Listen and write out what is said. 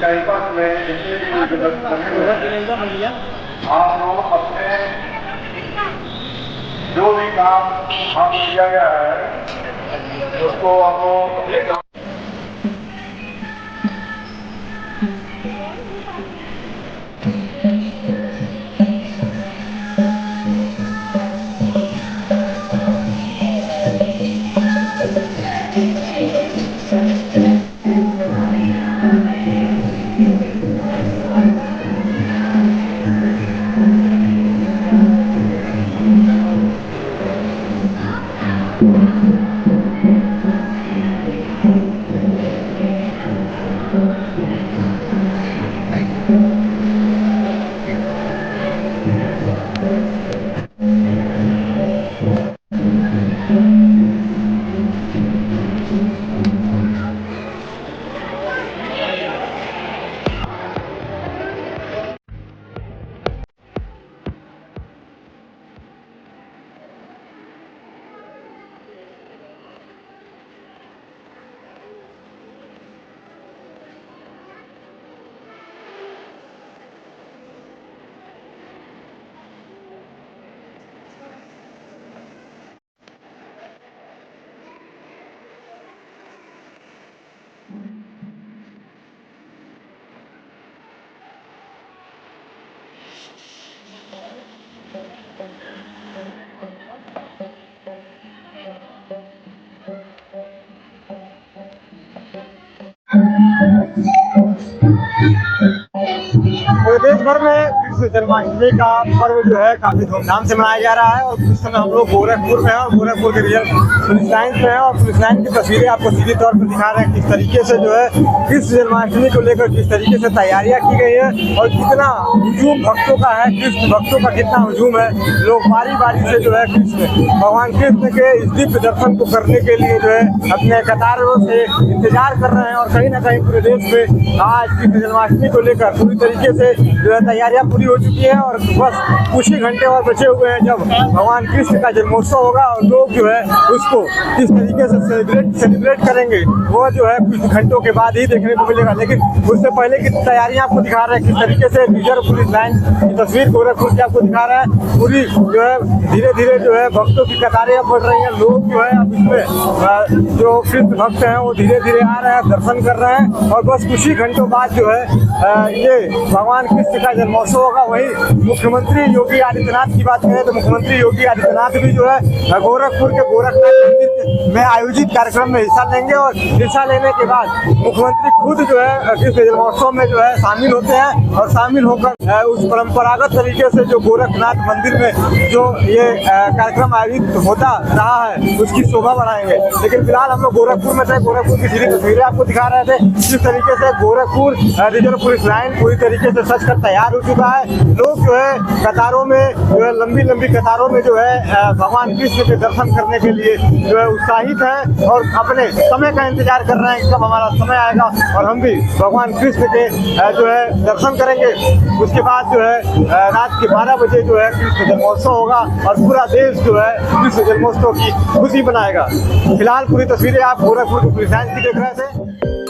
Campus में जितने भी आप लोग अपने जो भी काम हम किया गया है उसको आप लोग देश भर में कृष्ण जन्माष्टमी का पर्व जो है काफी धूमधाम से मनाया जा रहा है। और इस समय हम लोग गोरखपुर में हैं और गोरखपुर के रियल पुलिस लाइन में हैं और पुलिस लाइन की तस्वीरें आपको सीधे तौर पर दिखा रहे हैं किस तरीके से जो है कृष्ण जन्माष्टमी को लेकर किस तरीके से तैयारियां की गई है और कितना हुजूम भक्तों का है, कृष्ण भक्तों का कितना हुजूम है। लोग बारी बारी से जो है कृष्ण भगवान कृष्ण के इस दिव्य दर्शन को करने के लिए जो है अपने कतारों से इंतजार कर रहे हैं। और कहीं ना कहीं पूरे देश में आज कृष्ण जन्माष्टमी को लेकर पूरी तरीके से जो है तैयारियां पूरी हो चुकी है और बस कुछ ही घंटे और बचे हुए हैं जब भगवान कृष्ण का जन्मोत्सव होगा और लोग जो है उसको किस तरीके से सेलिब्रेट करेंगे वो जो है कुछ घंटों के बाद ही देखने को मिलेगा। लेकिन उससे पहले की तैयारियां आपको दिखा रहे हैं किस तरीके से रिजर्व पुलिस लाइन की तस्वीर गोरखपुर की आपको दिखा रहा है। पूरी जो है धीरे धीरे जो है भक्तों की कतारें बढ़ रही हैं। लोग जो है अब इसमें जो कृष्ण भक्त हैं वो धीरे धीरे आ रहे हैं, दर्शन कर रहे हैं और बस कुछ ही घंटों बाद जो है ये भगवान कृष्ण का जन्मोत्सव होगा। वही मुख्यमंत्री योगी आदित्यनाथ की बात करें तो मुख्यमंत्री योगी आदित्यनाथ भी जो है गोरखपुर के गोरखनाथ मंदिर में आयोजित कार्यक्रम में हिस्सा लेंगे और हिस्सा लेने के बाद मुख्यमंत्री खुद जो है कृष्ण जन्मोत्सव में जो है शामिल होते हैं और शामिल होकर उस परंपरागत तरीके से जो गोरखनाथ मंदिर में जो ये कार्यक्रम आयोजित होता रहा है उसकी शोभा बढ़ाएंगे। लेकिन फिलहाल हम लोग गोरखपुर में थे, गोरखपुर की सीधी तस्वीरें आपको दिखा रहे थे जिस तरीके से गोरखपुर रिजर्व पुलिस लाइन पूरी तरीके से सज कर तैयार हो चुका है। लोग जो है कतारों में जो है लंबी लंबी कतारों में जो है भगवान कृष्ण के दर्शन करने के लिए जो है उत्साहित हैं और अपने समय का इंतजार कर रहे हैं कब हमारा समय आएगा और हम भी भगवान कृष्ण के जो है दर्शन करेंगे। उसके बाद जो है रात के 12 बजे जो है कृष्ण जन्मोत्सव होगा और पूरा देश जो है कृष्ण जन्मोत्सव की खुशी मनाएगा। फिलहाल पूरी तस्वीरें आप गोरखपुर की पुलिस लाइन की देख रहे थे।